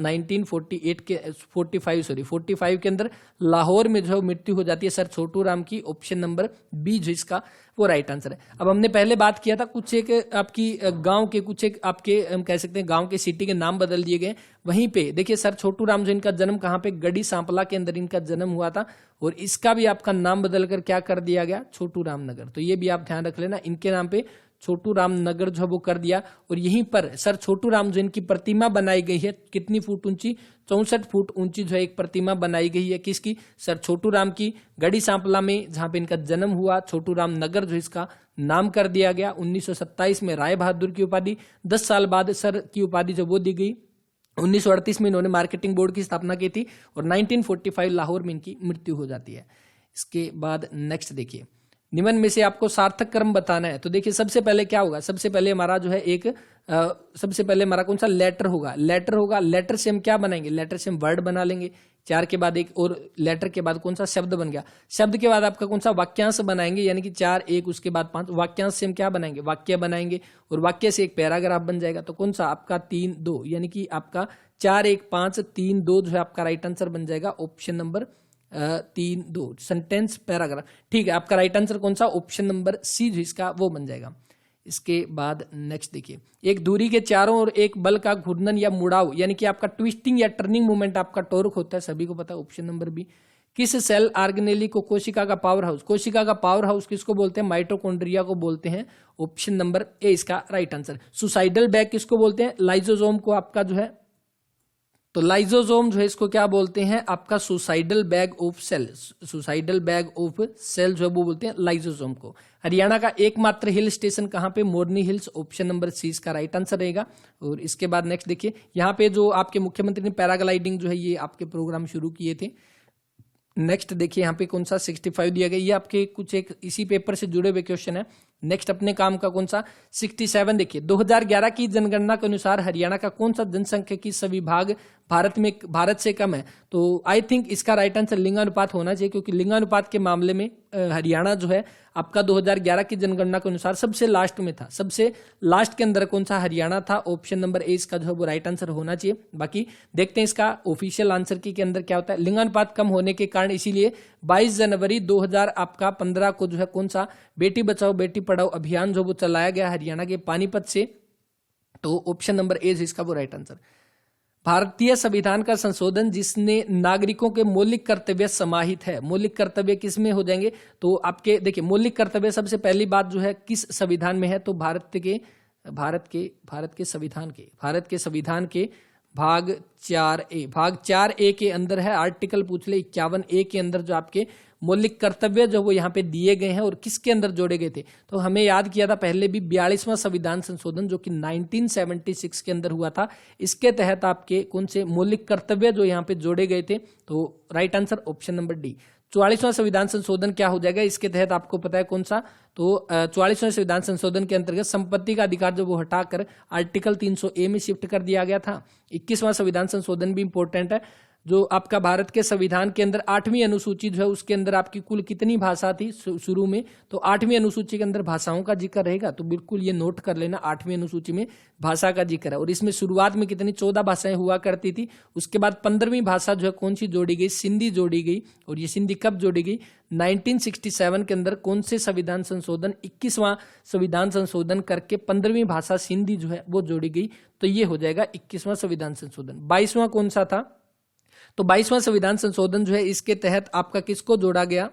45 के अंदर लाहौर में जो मृत्यु हो जाती है सर छोटू राम की। ऑप्शन नंबर बी जो इसका वो राइट आंसर है। अब हमने पहले बात किया था कुछ एक आपकी गांव के, कुछ एक आपके हम कह सकते हैं गांव के, सिटी के नाम बदल दिए गए। वहीं पे देखिए सर छोटू राम जो इनका जन्म कहाँ पे, गढ़ी सांपला के अंदर इनका जन्म हुआ था। और इसका भी आपका नाम बदलकर क्या कर दिया गया, छोटू राम नगर। तो ये भी आप ध्यान रख लेना, इनके नाम पे छोटू राम नगर जो वो कर दिया। और यहीं पर सर छोटू राम जो इनकी प्रतिमा बनाई गई है, कितनी फुट ऊंची, 64 फुट ऊंची जो है एक प्रतिमा बनाई गई है किसकी, सर छोटू राम की, गढ़ी सांपला में जहां पे इनका जन्म हुआ। छोटू राम नगर जो इसका नाम कर दिया गया। 1927 में राय बहादुर की उपाधि, 10 साल बाद सर की उपाधि जो वो दी गई। 1938 में इन्होंने मार्केटिंग बोर्ड की स्थापना की थी। और 1945 लाहौर में इनकी मृत्यु हो जाती है। इसके बाद नेक्स्ट देखिए, निम्न में से आपको सार्थक कर्म बताना है। तो देखिए सबसे पहले क्या होगा, सबसे पहले हमारा जो है एक सबसे पहले हमारा कौन सा लेटर होगा, लेटर से हम क्या बनाएंगे, लेटर से हम वर्ड बना लेंगे। 4 के बाद एक और लेटर के बाद कौन सा शब्द बन गया, शब्द के बाद आपका कौन सा वाक्यांश बनाएंगे, यानी कि 4 1 उसके बाद 5 वाक्यांश से हम क्या बनाएंगे, वाक्य बनाएंगे। और वाक्य से एक पैराग्राफ बन जाएगा। तो कौन सा आपका 3 2, यानी कि आपका 4 1 5 3 2 जो है आपका राइट आंसर बन जाएगा। Option number 3 2 sentence paragraph. ठीक है, आपका राइट आंसर कौन सा, ऑप्शन नंबर सी जो इसका वो बन जाएगा। इसके बाद नेक्स्ट देखिए, एक धुरी के चारों ओर एक बल का घूर्णन या मुड़ाव, यानी कि आपका ट्विस्टिंग या टर्निंग मूवमेंट आपका टॉर्क होता है, सभी को पता है। Option number B. किस सेल ऑर्गेनेली को कोशिका का पावर हाउस, कोशिका का पावर हाउस किसको बोलते हैं, माइटोकॉन्ड्रिया को बोलते हैं। ऑप्शन नंबर ए इसका राइट आंसर। सुसाइडल बैग किसको बोलते हैं, लाइजोसोम को आपका जो है, तो लाइजोसोम जो है इसको क्या बोलते हैं, आपका suicidal bag of cell, suicidal bag of cell जो है वो बोलते हैं लाइजोसोम को। हरियाणा का एकमात्र हिल स्टेशन कहाँ पे, मोरनी हिल्स। ऑप्शन नंबर सी इसका राइट आंसर रहेगा। और इसके बाद नेक्स्ट देखिए, यहाँ पे जो आपके मुख्यमंत्री ने पैराग्लाइडिंग जो है ये आपके प्रोग्राम शुरू किए थे। नेक्स्ट देखिए यहाँ पे कौन सा 65 दिया गया, ये आपके कुछ एक इसी पेपर से जुड़े हुए क्वेश्चन है। नेक्स्ट अपने काम का कौन सा 67 देखिए, 2011 की जनगणना के अनुसार हरियाणा का कौन सा जनसंख्यिकी विभाग भारत से कम है। तो आई थिंक इसका राइट आंसर लिंगानुपात होना चाहिए, क्योंकि लिंगानुपात के मामले में हरियाणा जो है आपका 2011 की जनगणना के अनुसार सबसे लास्ट में था। सबसे लास्ट के अंदर कौन सा हरियाणा था। ऑप्शन नंबर ए इसका जो है वो राइट आंसर होना चाहिए। बाकी देखते हैं इसका ऑफिशियल आंसर की के अंदर क्या होता है। लिंगानुपात कम होने के कारण इसीलिए 22 जनवरी 2015 को जो है कौन सा बेटी बचाओ बेटी पढ़ाओ अभियान जो वो चलाया गया हरियाणा के पानीपत से। तो ऑप्शन नंबर ए इसका वो राइट आंसर। भारतीय संविधान का संशोधन जिसने नागरिकों के मौलिक कर्तव्य समाहित है, मौलिक कर्तव्य किस में हो जाएंगे, तो आपके देखिए मौलिक कर्तव्य सबसे पहली बात जो है किस संविधान में है, तो भारत के संविधान के भाग 4A, भाग 4A के अंदर है, आर्टिकल पूछ ले 51A के अंदर जो आपके मौलिक कर्तव्य जो वो यहाँ पे दिए गए हैं और किसके अंदर जोड़े गए थे। तो हमें याद किया था पहले भी 42वां संविधान संशोधन जो कि 1976 के अंदर हुआ था, इसके तहत आपके कौन से मौलिक कर्तव्य जो यहाँ पे जोड़े गए थे। तो right answer option number D. 44वां संविधान संशोधन क्या हो जाएगा इसके तहत, आपको पता है कौन सा। तो 44वें संविधान संशोधन के अंतर्गत संपत्ति का अधिकार जो वो हटाकर आर्टिकल 300A में शिफ्ट कर दिया गया था। 21वां संविधान संशोधन भी इंपॉर्टेंट है, जो आपका भारत के संविधान के अंदर 8वीं अनुसूची जो है उसके अंदर आपकी कुल कितनी भाषा थी शुरू में, तो 8वीं अनुसूची के अंदर भाषाओं का जिक्र रहेगा। तो बिल्कुल ये नोट कर लेना, 8वीं अनुसूची में भाषा का जिक्र है। और इसमें शुरुआत में कितनी 14 भाषाएं हुआ करती थी, उसके बाद 15वीं भाषा जो है कौन सी जोड़ी गई, सिंधी जोड़ी गई। और ये सिंधी कब जोड़ी गई, 1967 के अंदर कौन से संविधान संशोधन, 21वां संविधान संशोधन करके 15वीं भाषा सिंधी जो है वो जोड़ी गई। तो ये हो जाएगा 21वां संविधान संशोधन। 22वां कौन सा था, तो 22वां संविधान संशोधन जो है इसके तहत आपका किसको जोड़ा गया,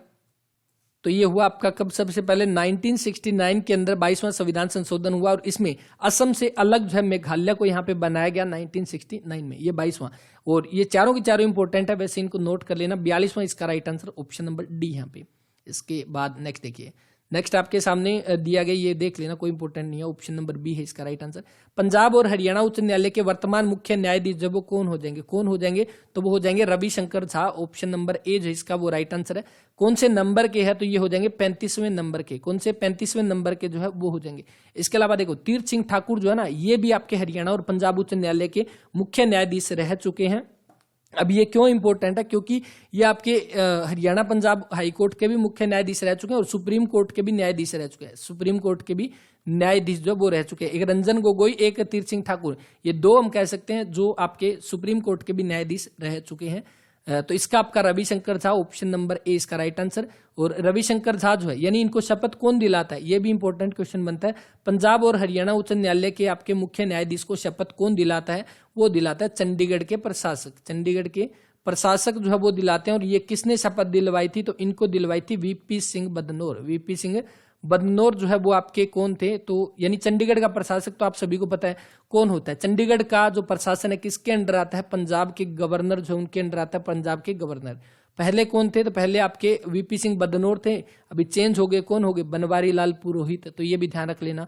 तो ये हुआ आपका कब, सबसे पहले 1969 के अंदर 22वां संविधान संशोधन हुआ और इसमें असम से अलग जो है मेघालय को यहाँ पे बनाया गया 1969 में, ये 22वां। और ये चारों की चारों इंपॉर्टेंट है, वैसे इनको नोट कर लेना। 42वां इसका right answer option number D यहाँ पे। इसके बाद नेक्स्ट देखिए, नेक्स्ट आपके सामने दिया गया, ये देख लेना, कोई इंपॉर्टेंट नहीं है, ऑप्शन नंबर बी है इसका राइट आंसर। पंजाब और हरियाणा उच्च न्यायालय के वर्तमान मुख्य न्यायाधीश जब वो कौन हो जाएंगे, कौन हो जाएंगे, तो वो हो जाएंगे Ravishankar Jha. Option number A जो इसका वो राइट आंसर है। कौन से नंबर के है, तो ये हो जाएंगे 35वें नंबर के, कौन से 35वें नंबर के जो है वो हो जाएंगे। इसके अलावा देखो तीर्थ सिंह ठाकुर जो है ना, ये भी आपके हरियाणा और पंजाब उच्च न्यायालय के मुख्य न्यायाधीश रह चुके हैं। अब ये क्यों इंपॉर्टेंट है, क्योंकि ये आपके हरियाणा पंजाब हाईकोर्ट के भी मुख्य न्यायाधीश रह चुके हैं और सुप्रीम कोर्ट के भी न्यायाधीश रह चुके हैं। सुप्रीम कोर्ट के भी न्यायाधीश जो वो रह चुके हैं, एक रंजन गोगोई, एक तीर्थ सिंह ठाकुर, ये दो हम कह सकते हैं जो आपके सुप्रीम कोर्ट के भी न्यायाधीश रह चुके हैं। तो इसका आपका रविशंकर झा, ऑप्शन नंबर ए इसका राइट आंसर। और रविशंकर झा जो है, यानी इनको शपथ कौन दिलाता है, ये भी इंपॉर्टेंट क्वेश्चन बनता है। पंजाब और हरियाणा उच्च न्यायालय के आपके मुख्य न्यायाधीश को शपथ कौन दिलाता है, वो दिलाता है चंडीगढ़ के प्रशासक। चंडीगढ़ के प्रशासक जो है वो दिलाते हैं। और ये किसने शपथ दिलवाई थी, तो इनको दिलवाई थी वीपी सिंह बदनौर। वीपी सिंह बदनौर जो है वो आपके कौन थे, तो यानी चंडीगढ़ का प्रशासक तो आप सभी को पता है कौन होता है। चंडीगढ़ का जो प्रशासन है किसके अंडर आता है, पंजाब के गवर्नर जो उनके अंडर आता है, पंजाब के गवर्नर। पहले कौन थे, तो पहले आपके वीपी सिंह बदनौर थे, अभी चेंज हो गए, कौन हो गए, बनवारी लाल पुरोहित। तो ये भी ध्यान रख लेना,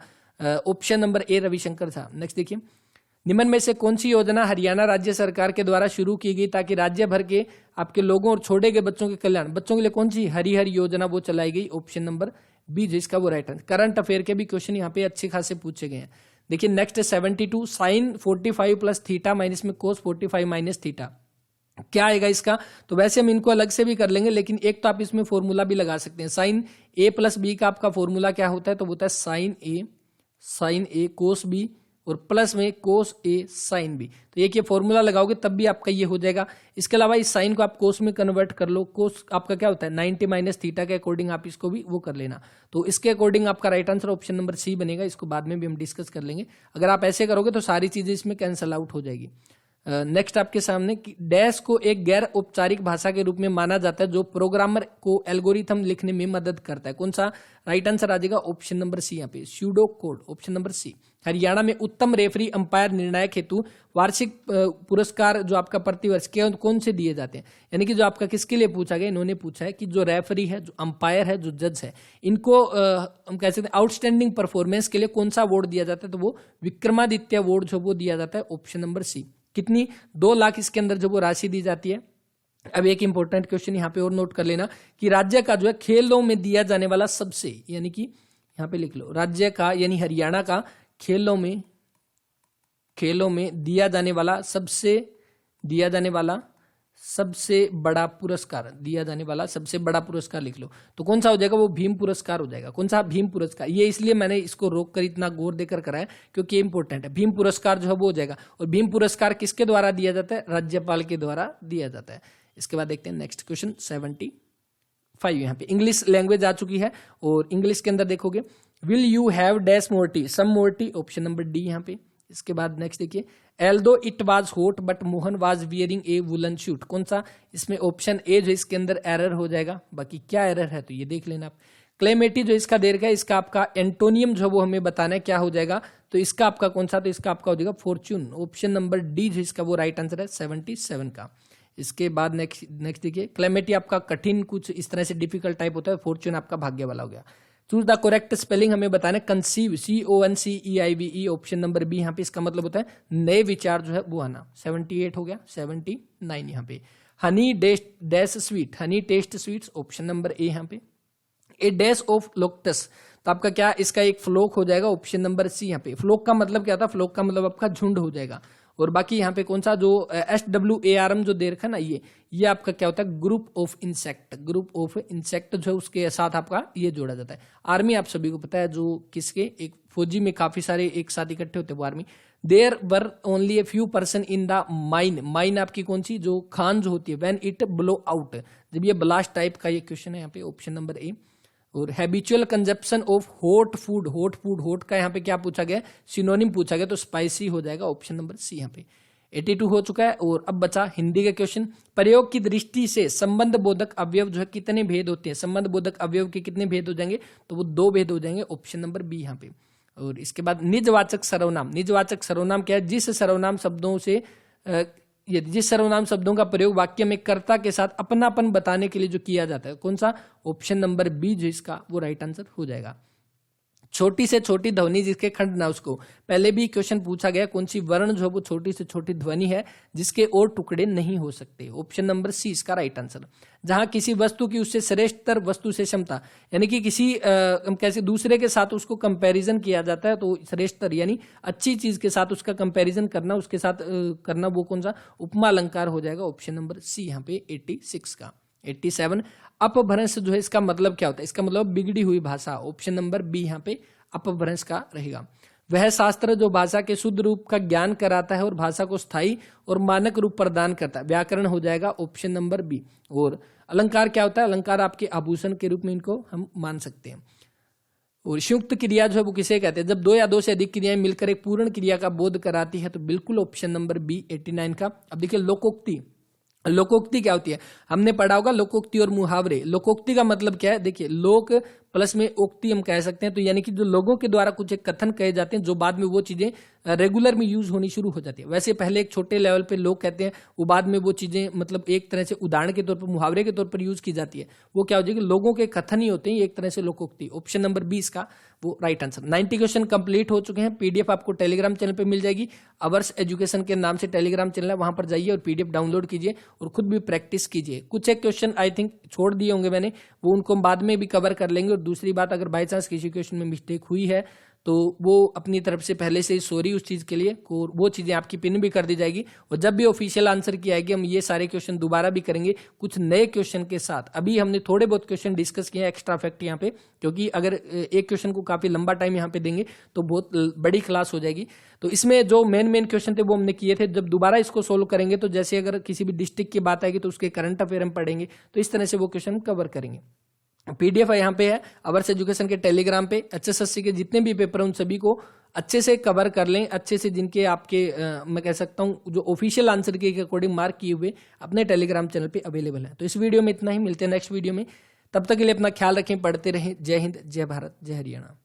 ऑप्शन नंबर ए रविशंकर झा। नेक्स्ट देखिए, निम्न में से कौन सी योजना हरियाणा राज्य सरकार के द्वारा शुरू की गई ताकि राज्य भर के आपके लोगों और छोड़े गए बच्चों के कल्याण, बच्चों के लिए कौन सी हरी योजना वो चलाई गई, ऑप्शन नंबर बी जिसका वो राइट आंसर। करंट अफेयर के भी क्वेश्चन यहाँ पे अच्छे खासे पूछे गए हैं। देखिए next 72 sine 45 plus theta minus में कोस 45 माइनस थीटा, क्या आएगा इसका, तो वैसे हम इनको अलग से भी कर लेंगे, लेकिन एक तो आप इसमें फॉर्मूला भी लगा सकते हैं। साइन ए प्लस बी का आपका फॉर्मूला क्या होता है, तो होता है साइन ए कोस बी और प्लस में कोस ए साइन बी। तो एक ये फॉर्मूला लगाओगे तब भी आपका ये हो जाएगा। इसके अलावा इस साइन को आप कोस में कन्वर्ट कर लो, कोस आपका क्या होता है 90 माइनस थीटा के अकॉर्डिंग आप इसको भी वो कर लेना। तो इसके अकॉर्डिंग आपका right answer option number C बनेगा। इसको बाद में भी हम डिस्कस कर लेंगे। अगर आप ऐसे करोगे तो सारी चीजें इसमें कैंसल आउट हो जाएगी। नेक्स्ट आपके सामने डैश को एक गैर औपचारिक भाषा के रूप में माना जाता है जो प्रोग्रामर को एल्गोरिथम लिखने में मदद करता है। कौन सा राइट आंसर आ जाएगा, ऑप्शन नंबर सी यहाँ पे pseudo code, option number C. Haryana में उत्तम रेफरी अंपायर निर्णायक हेतु वार्षिक पुरस्कार जो आपका प्रतिवर्ष के कौन से दिए जाते हैं, यानी कि जो आपका किसके लिए पूछा गया, इन्होंने पूछा है कि जो रेफरी है, जो अंपायर है, जो जज है, इनको हम कह सकते हैं आउटस्टैंडिंग परफॉर्मेंस के लिए कौन सा अवार्ड दिया जाता है, तो वो विक्रमादित्य अवार्ड जो वो दिया जाता है, ऑप्शन नंबर सी। कितनी 2 लाख इसके अंदर जो वो राशि दी जाती है। अब एक इंपॉर्टेंट क्वेश्चन यहाँ पे और नोट कर लेना कि राज्य का जो है खेलों में दिया जाने वाला सबसे, यानी कि यहाँ पे लिख लो राज्य का यानी हरियाणा का खेलों में दिया जाने वाला सबसे बड़ा पुरस्कार लिख लो। तो कौन सा हो जाएगा, वो भीम पुरस्कार हो जाएगा। कौन सा, भीम पुरस्कार। ये इसलिए मैंने इसको रोक कर इतना गौर देकर कराया क्योंकि ये इंपॉर्टेंट है। भीम पुरस्कार जो है वो हो जाएगा। और भीम पुरस्कार किसके द्वारा दिया जाता है, राज्यपाल के द्वारा दिया जाता है। इसके बाद देखते हैं नेक्स्ट क्वेश्चन 75। यहाँ पे इंग्लिश लैंग्वेज आ चुकी है और इंग्लिश के अंदर देखोगे will you have dash more tea, some more tea, option number D यहाँ पे। इसके बाद नेक्स्ट देखिए also it was hot but Mohan was wearing a woollen suit, कौन सा, इसमें ऑप्शन ए जो इसके अंदर एरर हो जाएगा। बाकी क्या एरर है तो ये देख लेना आप। क्लेमेटी जो इसका दे रखा है, इसका आपका एंटोनियम जो वो हमें बताना है क्या हो जाएगा, तो इसका आपका कौन सा, तो इसका आपका हो जाएगा फॉर्च्यून। ऑप्शन नंबर डी जो इसका वो राइट आंसर है 77 का। इसके बाद नेक्स्ट देखिए, क्लेमेटी आपका कठिन कुछ इस तरह से डिफिकल्ट टाइप होता है, फॉर्च्यून आपका भाग्य वाला हो गया। चूज द करेक्ट स्पेलिंग हमें बताना है, conceive CONCEIVE, option number B यहाँ पे इसका मतलब होता है नए विचार जो है वो आना। 78 हो गया, 79 यहाँ पे। Honey dash sweet, honey taste sweets, option number A यहाँ पे। ए डैश ऑफ लोकटस, तो आपका क्या इसका एक फ्लोक हो जाएगा, ऑप्शन नंबर सी यहाँ पे। फ्लोक का मतलब क्या था, फ्लोक का मतलब आपका झुंड हो जाएगा। और बाकी यहाँ पे कौन सा जो SWARM जो दे रखा है ना, ये आपका क्या होता है, group of insect, group of insect जो उसके साथ आपका ये जोड़ा जाता है। आर्मी आप सभी को पता है जो किसके, एक फौजी में काफी सारे एक साथ इकट्ठे होते हैं वो army. There were only a few person in the mine, mine आपकी कौन सी जो खान जो होती है, व्हेन इट ब्लो आउट, जब ये ब्लास्ट टाइप का ये क्वेश्चन है यहाँ पे, ऑप्शन नंबर ए। और habitual consumption of hot food, hot का यहाँ पे क्या पूछा गया, सिनोनिम पूछा गया, तो स्पाइसी हो जाएगा, ऑप्शन नंबर सी यहाँ पे। 82 हो चुका है। और अब बचा हिंदी का क्वेश्चन, प्रयोग की दृष्टि से संबंध बोधक अवयव जो है कितने भेद होते हैं, संबंध बोधक अवयव के कितने भेद हो जाएंगे, तो वो 2 भेद हो जाएंगे, ऑप्शन नंबर बी यहाँ पे। और इसके बाद निजवाचक सर्वनाम, निजवाचक सर्वनाम क्या है, जिस सर्वनाम शब्दों से जिस सर्वनाम शब्दों का प्रयोग वाक्य में कर्ता के साथ अपनापन बताने के लिए जो किया जाता है, कौन सा, ऑप्शन नंबर बी जो इसका वो राइट आंसर हो जाएगा। छोटी से छोटी ध्वनि जिसके खंड ना उसको, पहले भी क्वेश्चन पूछा गया कौन सी वर्ण जो वो छोटी से छोटी ध्वनि है जिसके और टुकड़े नहीं हो सकते, ऑप्शन नंबर सी इसका राइट आंसर। जहां किसी वस्तु की उससे श्रेष्ठतर वस्तु से क्षमता, यानी कि किसी कैसे दूसरे के साथ उसको कंपैरिजन किया जाता है, तो श्रेष्ठतर यानी अच्छी चीज के साथ उसका कंपैरिजन करना, उसके साथ करना, वो कौन सा उपमा अलंकार हो जाएगा, ऑप्शन नंबर सी यहाँ पे 86 का। 87 अपभ्रंश जो है इसका मतलब क्या होता है, इसका मतलब बिगड़ी हुई भाषा, ऑप्शन नंबर बी यहाँ पे अपभ्रंश का रहेगा। वह शास्त्र जो भाषा के शुद्ध रूप का ज्ञान कराता है और भाषा को स्थायी और मानक रूप प्रदान करता है, व्याकरण हो जाएगा, ऑप्शन नंबर बी। और अलंकार क्या होता है, अलंकार आपके आभूषण के रूप में इनको हम मान सकते हैं। और संयुक्त क्रिया जो है वो किसे कहते हैं, जब 2 या 2 से अधिक क्रियाएं मिलकर एक पूर्ण क्रिया का बोध कराती है, तो बिल्कुल ऑप्शन नंबर बी 89 का। अब देखिए लोकोक्ति, लोकोक्ति क्या होती है, हमने पढ़ा होगा लोकोक्ति और मुहावरे। लोकोक्ति का मतलब क्या है, देखिए लोक प्लस में उक्ति हम कह सकते हैं, तो यानी कि जो लोगों के द्वारा कुछ एक कथन कहे जाते हैं जो बाद में वो चीजें रेगुलर में यूज होनी शुरू हो जाती है। वैसे पहले एक छोटे लेवल पे लोग कहते हैं, वो बाद में वो चीजें मतलब एक तरह से उदाहरण के तौर पर, मुहावरे के तौर पर यूज की जाती है। वो क्या हो जाएगी, लोगों के कथन ही होते हैं, एक तरह से लोकोक्ति, ऑप्शन नंबर 20 का वो राइट आंसर। 90 क्वेश्चन कंप्लीट हो चुके हैं। पीडीएफ आपको टेलीग्राम चैनल पे मिल जाएगी, अवर्स एजुकेशन के नाम से टेलीग्राम चैनल है, वहां पर जाइए और पीडीएफ डाउनलोड कीजिए और खुद भी प्रैक्टिस कीजिए। कुछ एक क्वेश्चन आई थिंक छोड़ दिए होंगे मैंने, वो उनको बाद में भी कवर कर लेंगे। और दूसरी बात, अगर बाई चांस किसी क्वेश्चन में मिस्टेक हुई है तो वो अपनी तरफ से पहले से ही सॉरी उस चीज के लिए, वो चीजें आपकी पिन भी कर दी जाएगी। और जब भी ऑफिशियल आंसर की आएगी, हम ये सारे क्वेश्चन दोबारा भी करेंगे कुछ नए क्वेश्चन के साथ। अभी हमने थोड़े बहुत क्वेश्चन डिस्कस किए हैं एक्स्ट्रा फैक्ट यहाँ पे, क्योंकि अगर एक क्वेश्चन को काफी लंबा टाइम यहाँ पे देंगे तो बहुत बड़ी क्लास हो जाएगी। तो इसमें जो मेन क्वेश्चन थे वो हमने किए थे। जब दोबारा इसको सोल्व करेंगे तो जैसे अगर किसी भी डिस्ट्रिक्ट की बात आएगी तो उसके करंट अफेयर हम पढ़ेंगे, तो इस तरह से वो क्वेश्चन कवर करेंगे। पीडीएफ यहाँ पे है अवर्स एजुकेशन के टेलीग्राम पे। HSSC के जितने भी पेपर हैं उन सभी को अच्छे से कवर कर लें, अच्छे से जिनके आपके मैं कह सकता हूँ जो ऑफिशियल आंसर के अकॉर्डिंग मार्क किए हुए अपने टेलीग्राम चैनल पे अवेलेबल है। तो इस वीडियो में इतना ही, मिलते हैं नेक्स्ट वीडियो में। तब तक के लिए अपना ख्याल रखें, पढ़ते रहें। जय हिंद, जय भारत, जय हरियाणा।